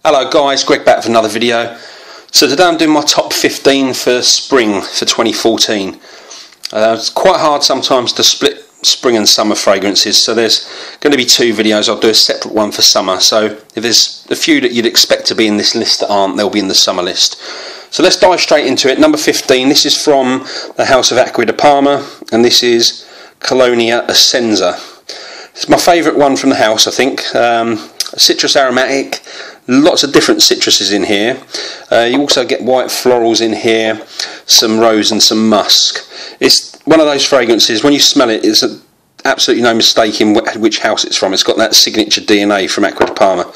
Hello guys, Greg back for another video. So today I'm doing my top 15 for spring for 2014. It's quite hard sometimes to split spring and summer fragrances, so there's going to be two videos. I'll do a separate one for summer, so if there's a few that you'd expect to be in this list that aren't, they'll be in the summer list. So let's dive straight into it. Number 15, this is from the house of Acqua di Parma, and this is Colognes Essenza. It's my favourite one from the house, I think. Citrus aromatic, lots of different citruses in here. You also get white florals in here, some rose and some musk. It's one of those fragrances, when you smell it, it's absolutely no mistake in which house it's from. It's got that signature DNA from Acqua di Parma.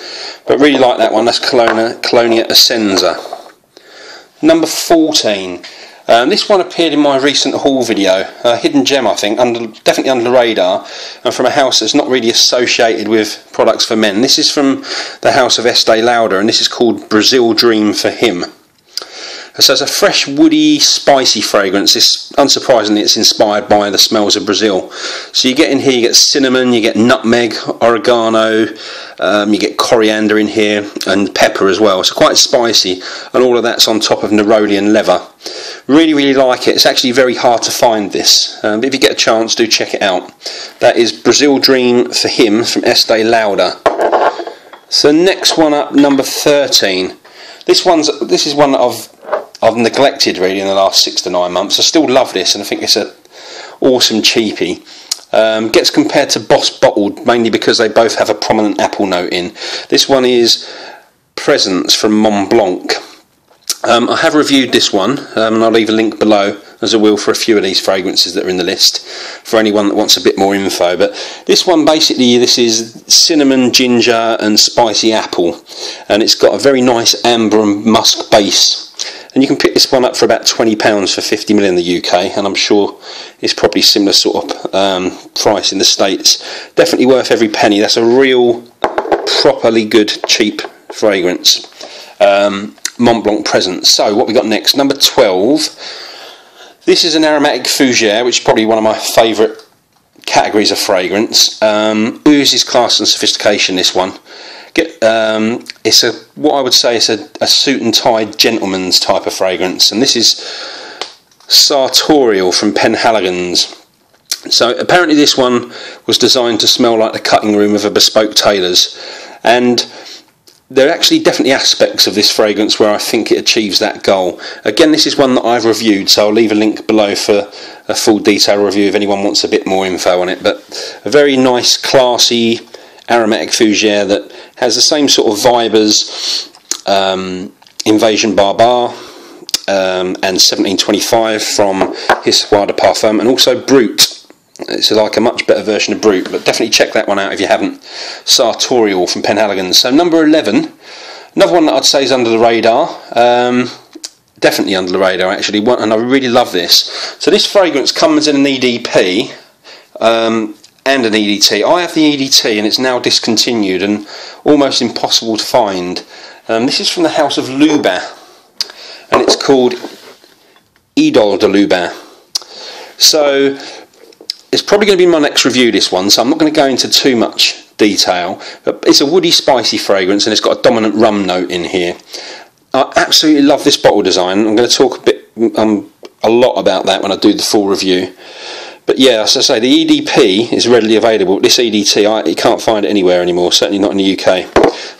But really like that one. That's Colognes Essenza. Number 14. This one appeared in my recent haul video, a hidden gem I think, definitely under the radar, and from a house that's not really associated with products for men. This is from the house of Estee Lauder, and this is called Brazil Dream for Him. So it's a fresh, woody, spicy fragrance. Unsurprisingly, it's inspired by the smells of Brazil. So you get in here, you get cinnamon, you get nutmeg, oregano, you get coriander in here, and pepper as well. So quite spicy, and all of that's on top of neroli and leather. Really, really like it. It's actually very hard to find this, but if you get a chance, do check it out. That is Brazil Dream for Him from Estee Lauder. So next one up, number 13. This is one that I've neglected really in the last 6 to 9 months. I still love this, and I think it's an awesome cheapie. Gets compared to Boss Bottled mainly because they both have a prominent apple note in. This one is Presence from Mont Blanc. I have reviewed this one, and I'll leave a link below, as I will for a few of these fragrances that are in the list, for anyone that wants a bit more info. But this one, basically, this is cinnamon, ginger and spicy apple, and it's got a very nice amber and musk base. And you can pick this one up for about £20 for 50ml in the UK, and I'm sure it's probably similar sort of price in the States. Definitely worth every penny. That's a real, properly good, cheap fragrance. Mont Blanc Presence. So what we got next? Number 12. This is an aromatic fougere, which is probably one of my favourite categories of fragrance. Oozes class and sophistication, this one. It's what I would say is a suit and tie gentleman's type of fragrance, and this is Sartorial from Penhaligon's. So apparently this one was designed to smell like the cutting room of a bespoke tailor's, and there are actually definitely aspects of this fragrance where I think it achieves that goal. Again, this is one that I've reviewed, so I'll leave a link below for a full detail review if anyone wants a bit more info on it. But a very nice, classy, aromatic fougere that has the same sort of vibe as Invasion Barbar and 1725 from Histoire de Parfum, and also Brut. It's like a much better version of Brut, but definitely check that one out if you haven't. Sartorial from Penhaligon's. So number 11, another one that I'd say is under the radar. Definitely under the radar actually, and I really love this. So this fragrance comes in an EDP and an EDT. I have the EDT and it's now discontinued and almost impossible to find. This is from the house of Lubin, and it's called Idole de Lubin. So it's probably going to be my next review, this one, so I'm not going to go into too much detail, but it's a woody, spicy fragrance, and it's got a dominant rum note in here. I absolutely love this bottle design. I'm going to talk a lot about that when I do the full review. But yeah, as I say, the EDP is readily available. This EDT, you can't find it anywhere anymore, certainly not in the UK.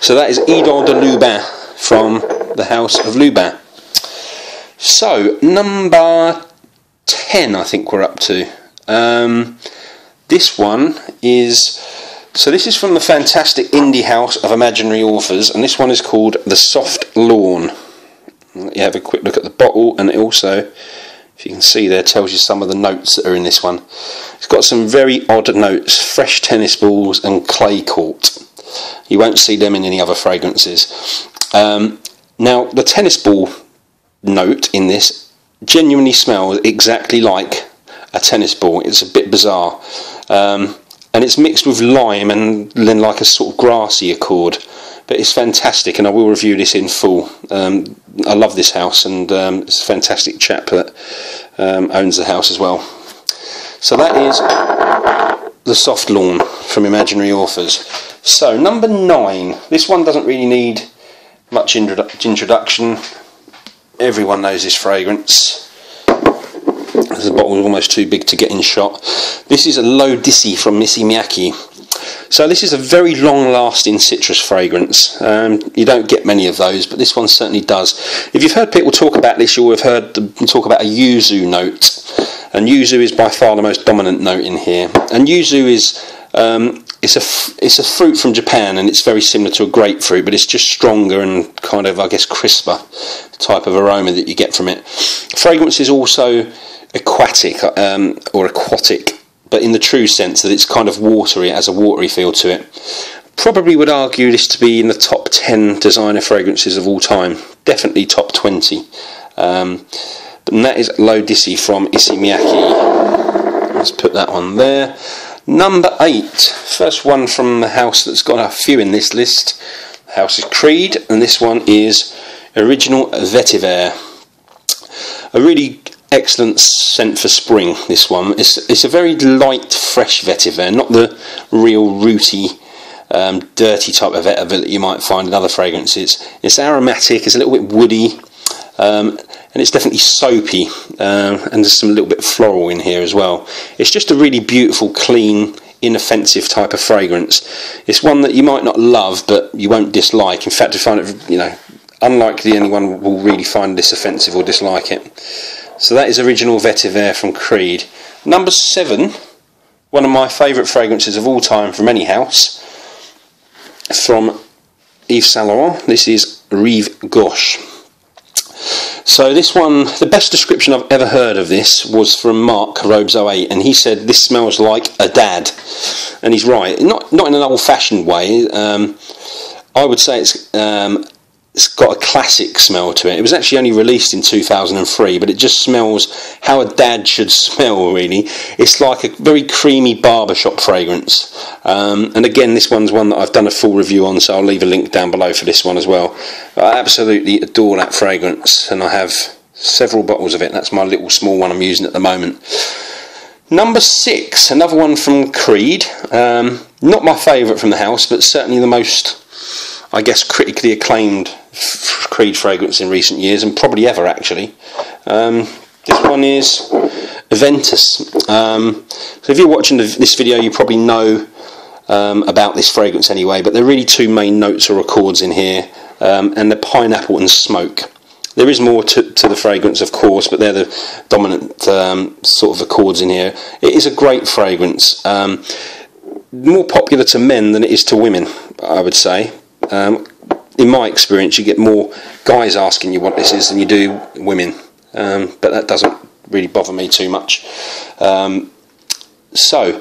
So that is Idole de Lubin from the house of Lubin. So, number 10 I think we're up to. This one is, so this is from the fantastic indie house of imaginary authors, and this one is called The Soft Lawn. You have a quick look at the bottle, and it also, if you can see there, tells you some of the notes that are in this one. It's got some very odd notes: fresh tennis balls and clay court. You won't see them in any other fragrances. Now the tennis ball note in this genuinely smells exactly like a tennis ball. It's a bit bizarre, and it's mixed with lime and then like a sort of grassy accord, but it's fantastic, and I will review this in full. I love this house, and it's a fantastic chap that owns the house as well. So that is The Soft Lawn from Imaginary Authors. So number 9, this one doesn't really need much introduction. Everyone knows this fragrance. The bottle is almost too big to get in shot. This is a Low Dissy from Issey Miyake. So this is a very long-lasting citrus fragrance. You don't get many of those, but this one certainly does. If you've heard people talk about this, you'll have heard them talk about a yuzu note. And yuzu is by far the most dominant note in here. And yuzu is it's a fruit from Japan, and it's very similar to a grapefruit, but it's just stronger and kind of, I guess, crisper type of aroma that you get from it. Fragrance is also aquatic, but in the true sense that it's kind of watery. It has a watery feel to it. Probably would argue this to be in the top 10 designer fragrances of all time. Definitely top 20. And that is Low Dissy from Issey Miyake. Let's put that on there. Number 8, first one from the house that's got a few in this list. The house is Creed, and this one is Original Vetiver. A really excellent scent for spring, this one. It's a very light, fresh vetiver, not the real rooty, dirty type of vetiver that you might find in other fragrances. It's aromatic, it's a little bit woody, and it's definitely soapy, and there's some little bit floral in here as well. It's just a really beautiful, clean, inoffensive type of fragrance. It's one that you might not love, but you won't dislike. In fact, I find it, unlikely anyone will really find this offensive or dislike it. So that is Original Vetiver from Creed. Number 7, one of my favourite fragrances of all time from any house, from Yves Saint Laurent. This is Rive Gauche. So this one, the best description I've ever heard of this was from Mark Robes 08, and he said this smells like a dad, and he's right. Not in an old-fashioned way. I would say it's got a classic smell to it. It was actually only released in 2003, but it just smells how a dad should smell, really. It's like a very creamy barbershop fragrance. And again, this one's one that I've done a full review on, so I'll leave a link down below for this one as well. I absolutely adore that fragrance, and I have several bottles of it. That's my little small one I'm using at the moment. Number 6, another one from Creed. Not my favourite from the house, but certainly the most, I guess, critically acclaimed Creed fragrance in recent years, and probably ever, actually. This one is Aventus. So if you're watching this video, you probably know about this fragrance anyway, but there are really two main notes or accords in here, and the pineapple and smoke. There is more to the fragrance, of course, but they're the dominant sort of accords in here. It is a great fragrance. More popular to men than it is to women, I would say. In my experience, you get more guys asking you what this is than you do women, but that doesn't really bother me too much. So,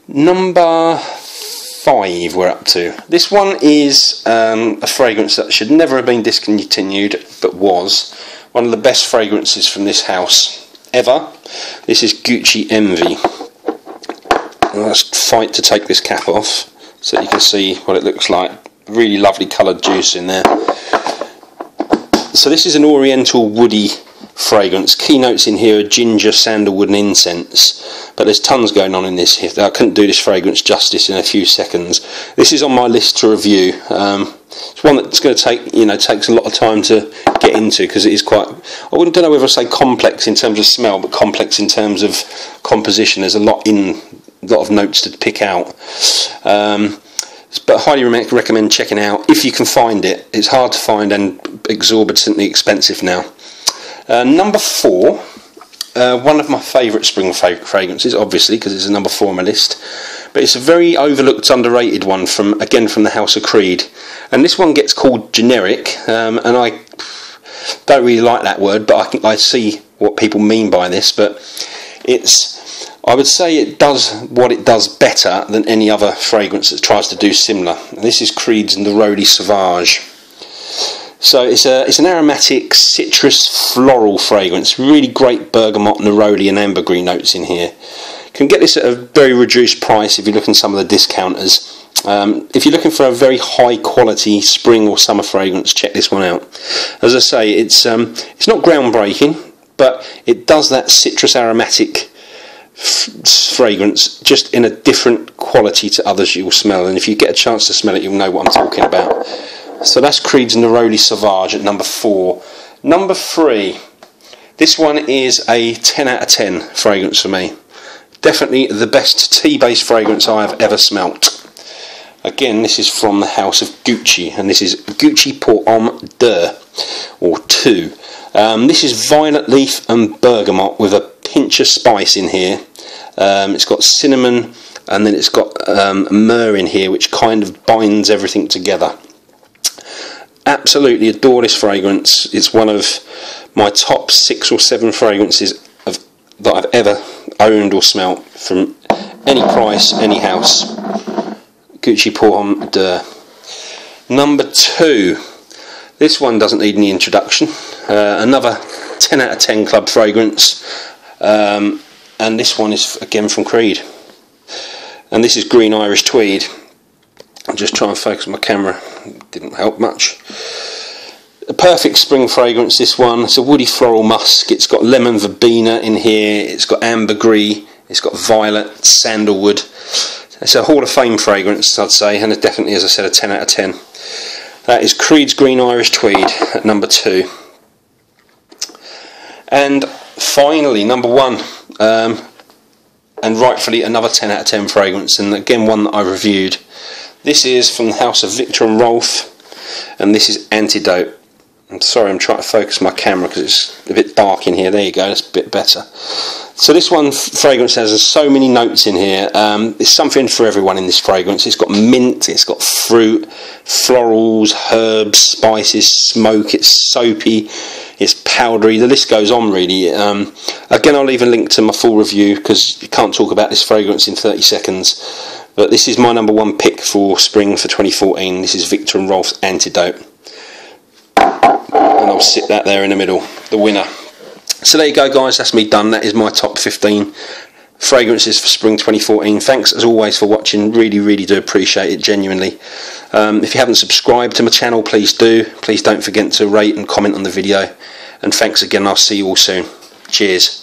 number 5 we're up to. This one is a fragrance that should never have been discontinued, but was one of the best fragrances from this house ever. This is Gucci Envy. Let's fight to take this cap off so you can see what it looks like. Really lovely coloured juice in there. So this is an oriental woody fragrance. Key notes in here are ginger, sandalwood and incense, but there's tons going on in this here. I couldn't do this fragrance justice in a few seconds. This is on my list to review. It's one that's going to take, takes a lot of time to get into, because it is quite, I don't know whether I say complex in terms of smell, but complex in terms of composition. There's a lot of notes to pick out. But highly recommend checking out if you can find it. It's hard to find and exorbitantly expensive now. Number 4, one of my favourite spring fragrances, obviously, because it's a number 4 on my list. But it's a very overlooked, underrated one from the House of Creed. And this one gets called generic, and I don't really like that word, but I see what people mean by this. But I would say it does what it does better than any other fragrance that tries to do similar. And this is Creed's Neroli Sauvage. So it's an aromatic, citrus, floral fragrance. Really great bergamot, neroli and ambergris notes in here. You can get this at a very reduced price if you look in some of the discounters. If you're looking for a very high quality spring or summer fragrance, check this one out. As I say, it's not groundbreaking, but it does that citrus aromatic fragrance just in a different quality to others you'll smell, and if you get a chance to smell it, you'll know what I'm talking about. So that's Creed's Neroli Sauvage at number 4. Number 3. This one is a 10 out of 10 fragrance for me. Definitely the best tea-based fragrance I have ever smelt. Again, this is from the house of Gucci, and this is Gucci Pour Homme d'Eau, or 2. This is violet leaf and bergamot with a pinch of spice in here. It's got cinnamon, and then it's got myrrh in here, which kind of binds everything together. Absolutely adore this fragrance. It's one of my top 6 or 7 fragrances that I've ever owned or smelt, from any price, any house. Gucci Pour Homme d'Eau. Number 2. This one doesn't need any introduction. Another 10 out of 10 club fragrance. And this one is again from Creed. And this is Green Irish Tweed. I'll just try and focus my camera. Didn't help much. A perfect spring fragrance, this one. It's a woody floral musk. It's got lemon verbena in here. It's got ambergris. It's got violet, sandalwood. It's a Hall of Fame fragrance, I'd say, and it's definitely, as I said, a 10 out of 10. That is Creed's Green Irish Tweed at number 2. And finally, number 1, and rightfully another 10 out of 10 fragrance, and again one that I reviewed. This is from the house of Victor and Rolf, and this is Antidote. I'm sorry, I'm trying to focus my camera because it's a bit dark in here. There you go, that's a bit better. So this one fragrance has so many notes in here. There's something for everyone in this fragrance. It's got mint, it's got fruit, florals, herbs, spices, smoke. It's soapy, it's powdery. The list goes on really. Again, I'll leave a link to my full review because you can't talk about this fragrance in 30 seconds. But this is my number 1 pick for spring for 2014. This is Victor and Rolf's Antidote. And I'll sit that there in the middle, the winner. So there you go guys, that's me done. That is my top 15 fragrances for spring 2014. Thanks as always for watching, really do appreciate it, genuinely. If you haven't subscribed to my channel, please do. Please don't forget to rate and comment on the video. And thanks again, I'll see you all soon. Cheers.